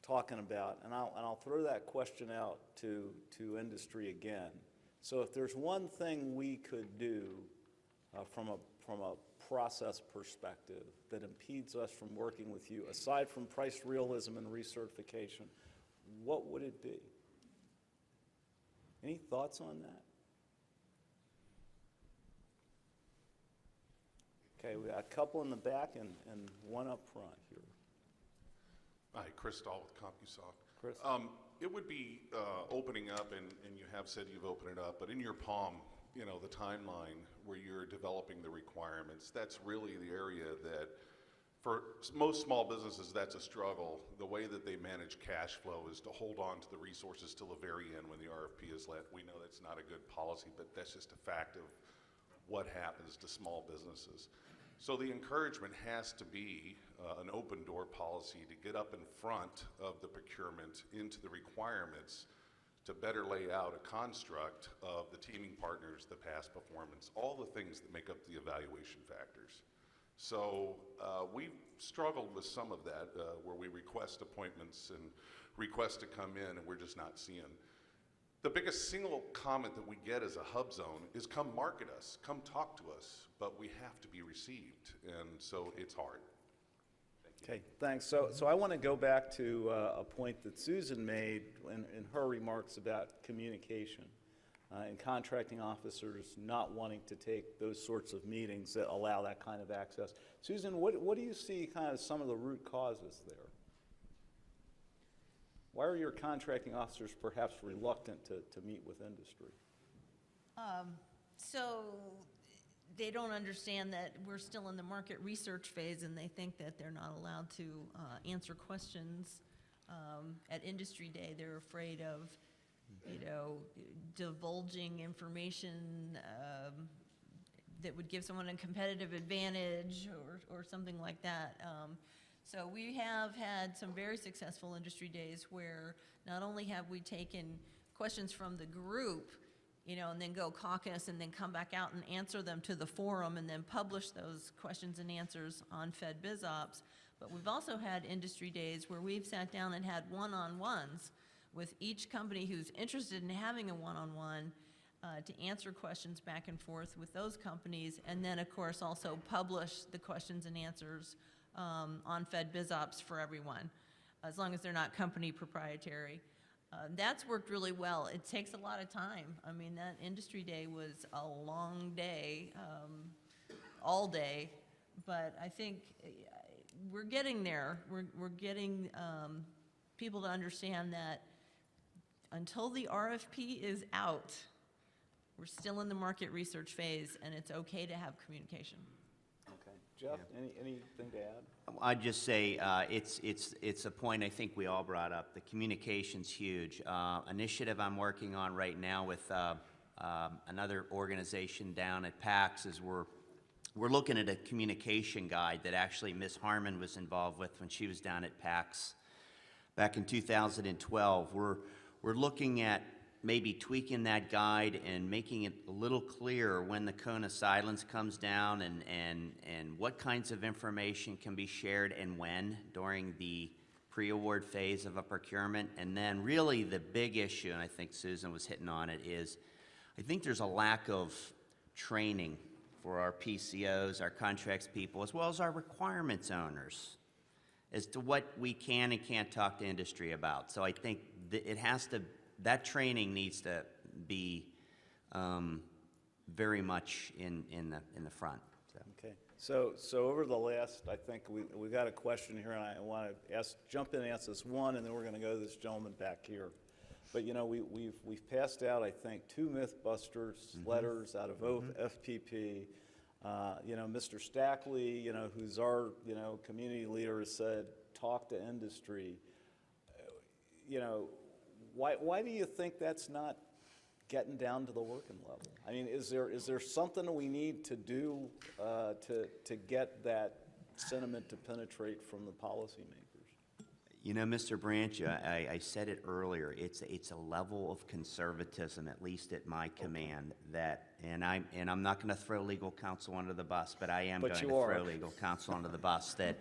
talking about, and I'll throw that question out to industry again. So if there's one thing we could do from a process perspective that impedes us from working with you, aside from price realism and recertification, what would it be? Any thoughts on that? Okay, we got a couple in the back and one up front here. Hi, Chris Dahl with CompuSoft. Chris? It would be opening up, and you have said you've opened it up, but in your palm, you know, the timeline where you're developing the requirements, that's really the area that, for most small businesses, that's a struggle. The way that they manage cash flow is to hold on to the resources till the very end when the RFP is let. We know that's not a good policy, but that's just a fact of what happens to small businesses. So the encouragement has to be an open door policy to get up in front of the procurement into the requirements to better lay out a construct of the teaming partners, the past performance, all the things that make up the evaluation factors. So we've struggled with some of that where we request appointments and request to come in and we're just not seeing. The biggest single comment that we get as a hub zone is come market us, come talk to us, but we have to be received, and so it's hard. Okay, thanks. So I want to go back to a point that Susan made in her remarks about communication and contracting officers not wanting to take those sorts of meetings that allow that kind of access. Susan, what do you see kind of some of the root causes there? Why are your contracting officers perhaps reluctant to meet with industry? So they don't understand that we're still in the market research phase, and they think that they're not allowed to answer questions at Industry Day. They're afraid of, you know, divulging information that would give someone a competitive advantage or something like that. So we have had some very successful industry days where not only have we taken questions from the group, you know, and then go caucus and then come back out and answer them to the forum and then publish those questions and answers on Fed BizOps, but we've also had industry days where we've sat down and had one-on-ones with each company who's interested in having a one-on-one to answer questions back and forth with those companies, and then of course also publish the questions and answers on Fed BizOps for everyone, as long as they're not company proprietary. That's worked really well. It takes a lot of time. I mean, that industry day was a long day, all day, but I think we're getting there. We're getting people to understand that until the RFP is out, we're still in the market research phase, and it's okay to have communication. Okay, Jeff, anything to add? I'd just say it's a point I think we all brought up. The communication's huge. Initiative I'm working on right now with another organization down at PAX is we're looking at a communication guide that actually Ms. Harmon was involved with when she was down at PAX back in 2012. We're looking at maybe tweaking that guide and making it a little clearer when the cone of silence comes down and what kinds of information can be shared and when during the pre-award phase of a procurement. And then really the big issue, and I think Susan was hitting on it, is I think there's a lack of training for our PCOs, our contracts people, as well as our requirements owners as to what we can and can't talk to industry about. So I think that training needs to be very much in the front. So. Okay, so over the last, I think we got a question here, and I want to jump in and ask this one, and then we're going to go to this gentleman back here. But you know, we've passed out, I think, 2 Mythbusters letters out of FPP. You know, Mr. Stackley, you know, who's our community leader, has said talk to industry. You know. Why do you think that's not getting down to the working level? I mean, is there something we need to do to get that sentiment to penetrate from the policymakers? You know, Mr. Branch, I said it earlier. It's a level of conservatism, at least at my command, that, and I'm not going to throw legal counsel under the bus, but I am going to throw legal counsel under the bus. That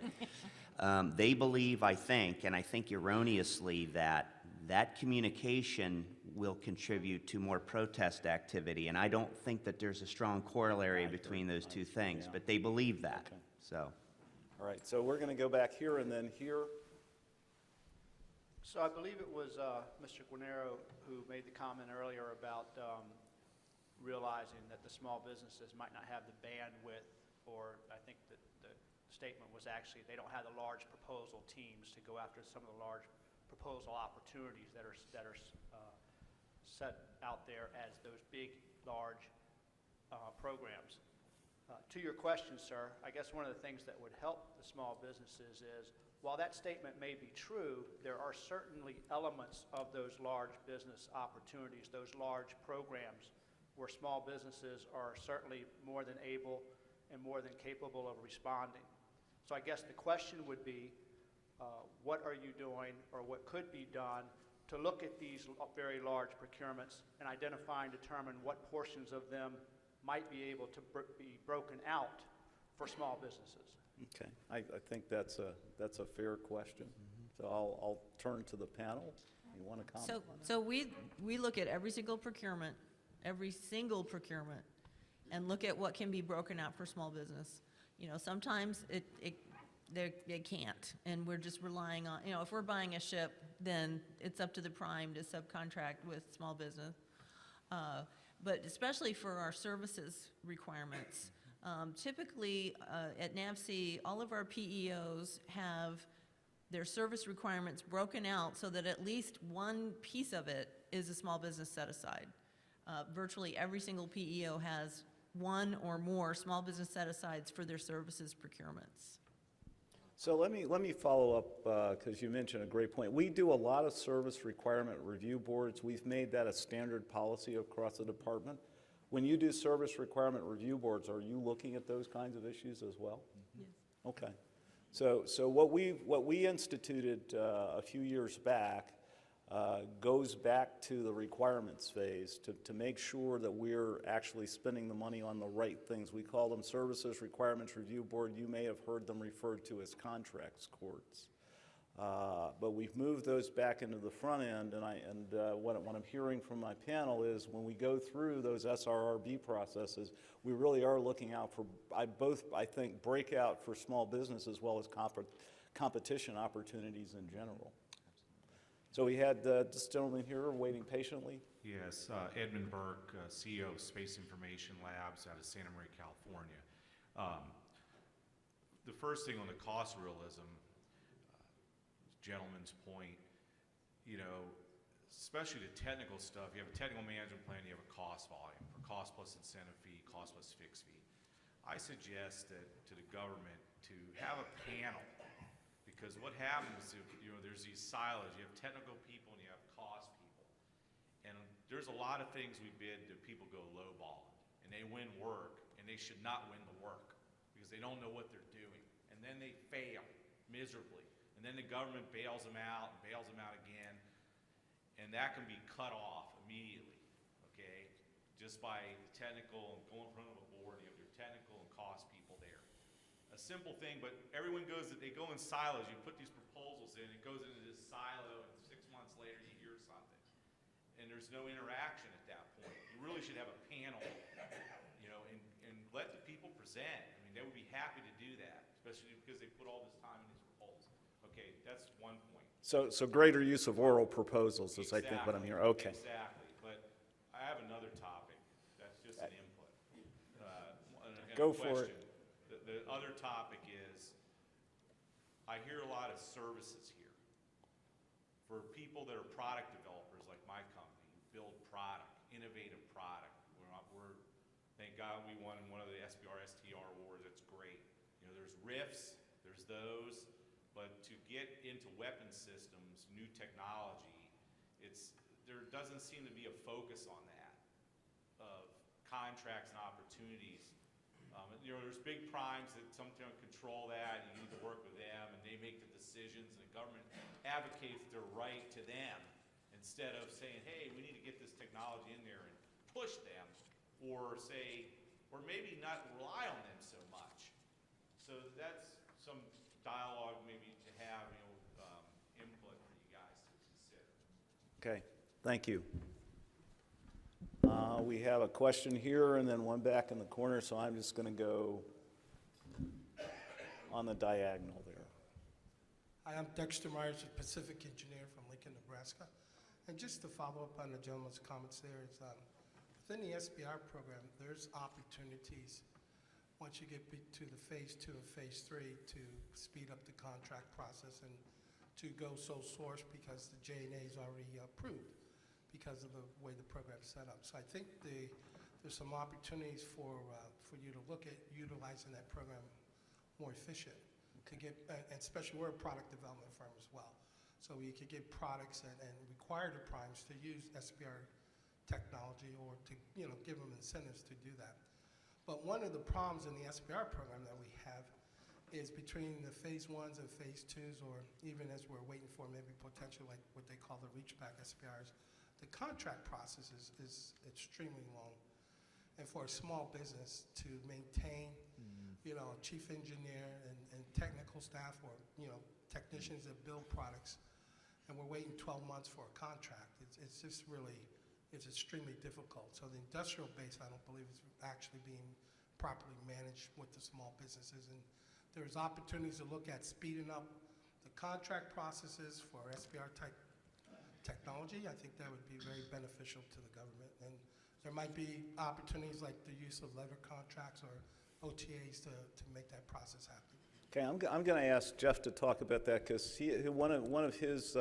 They believe, I think, and I think erroneously, that that communication will contribute to more protest activity, and I don't think that there's a strong corollary between those two things, but they believe that, so. All right, so we're going to go back here and then here. So I believe it was Mr. Guarnero who made the comment earlier about realizing that the small businesses might not have the bandwidth, or I think that the statement was actually they don't have the large proposal teams to go after some of the large proposal opportunities that are set out there as those big, large programs. To your question, sir, I guess one of the things that would help the small businesses is, while that statement may be true, there are certainly elements of those large business opportunities, those large programs, where small businesses are certainly more than able and more than capable of responding. So I guess the question would be, what are you doing, or what could be done to look at these very large procurements and identify and determine what portions of them might be able to be broken out for small businesses? Okay, I think that's a fair question. So I'll turn to the panel. You want to comment? So we look at every single procurement, and look at what can be broken out for small business. You know, sometimes they can't, and we're just relying on, if we're buying a ship, then it's up to the prime to subcontract with small business. But especially for our services requirements, typically at NAVSE, all of our PEOs have their service requirements broken out so that at least one piece of it is a small business set aside. Virtually every single PEO has one or more small business set asides for their services procurements. So let me follow up, because you mentioned a great point. We do a lot of service requirement review boards. We've made that a standard policy across the department. When you do service requirement review boards, are you looking at those kinds of issues as well? Yes. Okay. So what we instituted a few years back goes back to the requirements phase to make sure that we're actually spending the money on the right things. We call them Services Requirements Review Board. You may have heard them referred to as contracts courts. But we've moved those back into the front end, and what I'm hearing from my panel is when we go through those SRRB processes, we really are looking out for I think, breakout for small business as well as competition opportunities in general. So we had this gentleman here waiting patiently. Yes, Edmund Burke, CEO of Space Information Labs out of Santa Maria, California. The first thing on the cost realism, gentleman's point, especially the technical stuff, you have a technical management plan, you have a cost volume, or cost plus incentive fee, cost plus fixed fee. I suggest that to the government to have a panel, because what happens if there's these silos, you have technical people and you have cost people, and there's a lot of things we bid that people go lowball, and they win work, and they should not win the work because they don't know what they're doing, and then they fail miserably, and then the government bails them out and bails them out again, and that can be cut off immediately, okay, just by technical and going in front of a board. You have your technical and cost people there. A simple thing, but everyone they go in silos. You put these proposals in, it goes into this silo, and 6 months later you hear something. And there's no interaction at that point. You really should have a panel, and let the people present. I mean, they would be happy to do that, especially because they put all this time in these proposals. Okay, that's one point. So greater use of oral proposals is, Exactly. I think, what I'm hearing. Okay. Exactly, but I have another topic. That's just an input. And Go a for it. question. The other topic is, I hear a lot of services here. For people that are product developers like my company, who build product, innovative product. Thank God we won one of the SBR STR awards. That's great. There's RIFs, there's those, but to get into weapon systems, new technology, there doesn't seem to be a focus on that, of contracts and opportunities. There's big primes that sometimes control that, and you need to work with them, and they make the decisions, and the government advocates their right to them, instead of saying, hey, we need to get this technology in there and push them, or maybe not rely on them so much. So that's some dialogue maybe have, input for you guys to consider. Okay, thank you. We have a question here and then one back in the corner, so I'm just going to go on the diagonal there. Hi, I'm Dexter Myers, a Pacific engineer from Lincoln, Nebraska. And just to follow up on the gentleman's comments there, is within the SBR program, there's opportunities once you get to the phase 2 and phase 3 to speed up the contract process and to go sole source because the J&A is already approved because of the way the program's set up. So I think there's some opportunities for you to look at utilizing that program more efficient to get, and especially we're a product development firm as well. So you could get products and require the primes to use SBR technology or to give them incentives to do that. But one of the problems in the SBR program that we have is between the phase 1s and phase 2s, or even as we're waiting for maybe potential like what they call the reach back SBRs, the contract process is extremely long. And for a small business to maintain, a chief engineer and technical staff or, technicians that build products, and we're waiting 12 months for a contract, it's just really, it's extremely difficult. So the industrial base, I don't believe, is actually being properly managed with the small businesses. And there's opportunities to look at speeding up the contract processes for SBR type technology. I think that would be very beneficial to the government. And there might be opportunities like the use of letter contracts or OTAs to make that process happen. Okay, I'm going to ask Jeff to talk about that because one of his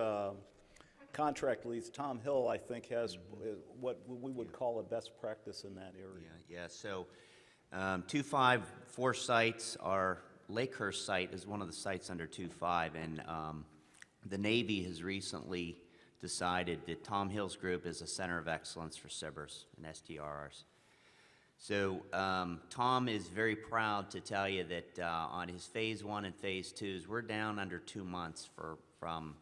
contract leads, Tom Hill, I think, has what we would call a best practice in that area. Yeah. So 254 sites, our Lakehurst site is one of the sites under 25, and the Navy has recently decided that Tom Hill's group is a center of excellence for SBIRs and STRRs. So Tom is very proud to tell you that on his phase 1 and phase 2s, we're down under 2 months from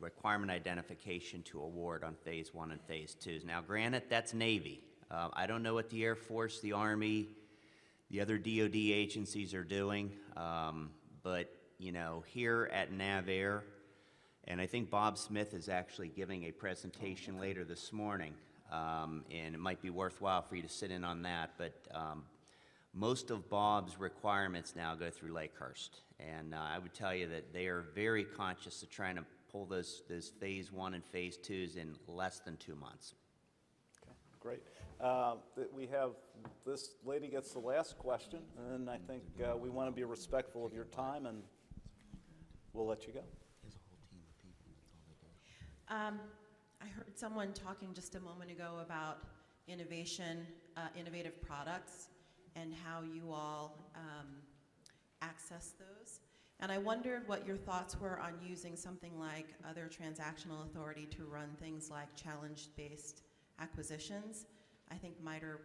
requirement identification to award on phase 1 and phase 2s. Now, granted, that's Navy. I don't know what the Air Force, the Army, the other DoD agencies are doing, but here at NavAir, and I think Bob Smith is actually giving a presentation later this morning, and it might be worthwhile for you to sit in on that, but most of Bob's requirements now go through Lakehurst, and I would tell you that they are very conscious of trying to pull those phase 1 and phase 2s in less than 2 months. Okay, great. We have, this lady gets the last question, and I think we want to be respectful of your time, and we'll let you go. I heard someone talking just a moment ago about innovation, innovative products, and how you all access those. And I wondered what your thoughts were on using something like other transactional authority to run things like challenge-based acquisitions. I think MITRE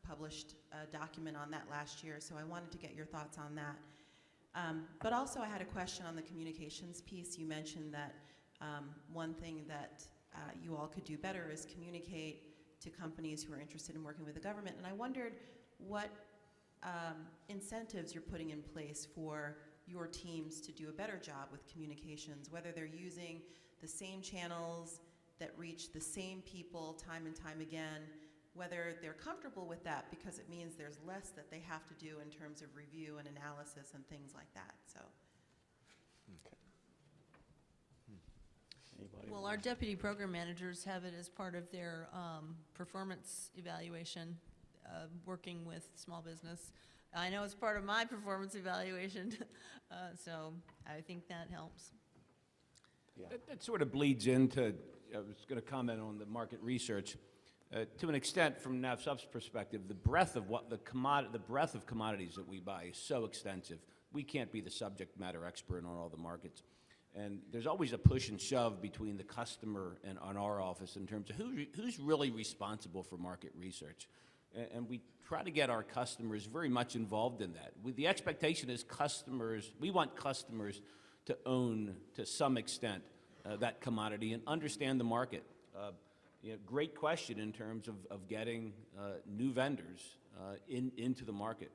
published a document on that last year, so I wanted to get your thoughts on that. But also I had a question on the communications piece. You mentioned that one thing that you all could do better is communicate to companies who are interested in working with the government. And I wondered what incentives you're putting in place for your teams to do a better job with communications, whether they're using the same channels that reach the same people time and time again, whether they're comfortable with that because it means there's less that they have to do in terms of review and analysis and things like that. So. Okay. Anybody? Well, our deputy program managers have it as part of their performance evaluation, working with small business. I know it's part of my performance evaluation, so I think that helps. Yeah. That sort of bleeds into, I was going to comment on the market research. To an extent, from NAVSUP's perspective, the breadth of commodities that we buy is so extensive. We can't be the subject matter expert on all the markets. And there's always a push and shove between the customer and on our office in terms of who's really responsible for market research. And we try to get our customers very much involved in that. The expectation is we want customers to own, to some extent, that commodity and understand the market. Great question in terms of getting new vendors into the market.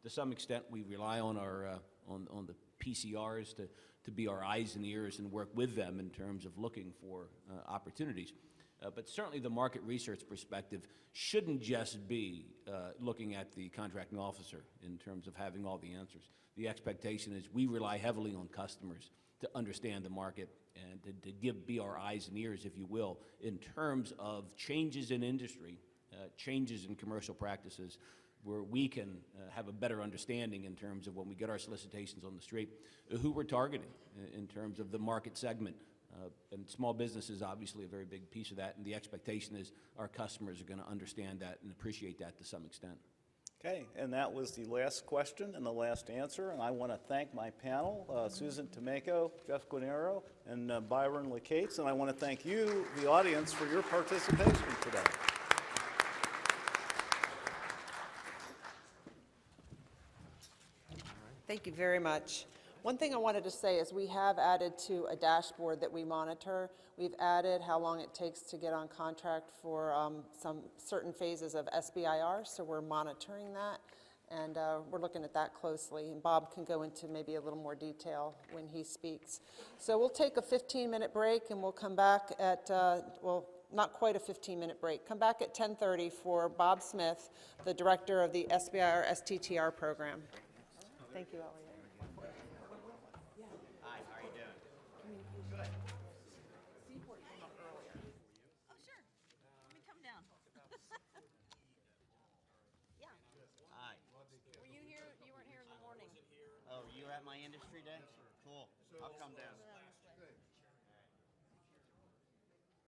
To some extent, we rely on our on the PCRs to be our eyes and ears and work with them in terms of looking for opportunities. But certainly the market research perspective shouldn't just be looking at the contracting officer in terms of having all the answers. The expectation is we rely heavily on customers to understand the market and to be our eyes and ears, if you will, in terms of changes in industry, changes in commercial practices, where we can have a better understanding in terms of when we get our solicitations on the street, who we're targeting in terms of the market segment. And small business is obviously a very big piece of that, and the expectation is our customers are going to understand that and appreciate that to some extent. Okay, and that was the last question and the last answer, and I want to thank my panel, Susan Tomeko, Jeff Guarnero, and Byron Lacates, and I want to thank you, the audience, for your participation today. Thank you very much. One thing I wanted to say is we have added to a dashboard that we monitor. We've added how long it takes to get on contract for some certain phases of SBIR, so we're monitoring that, and we're looking at that closely. And Bob can go into maybe a little more detail when he speaks. So we'll take a 15-minute break, and we'll come back at, well, not quite a 15-minute break. Come back at 10:30 for Bob Smith, the director of the SBIR STTR program. Thank you, Elliot. Hi, how are you doing? Oh, sure. Let me come down. Yeah. Hi. Were you here? You weren't here in the morning. Oh, you were at my industry day? Cool. I'll come down.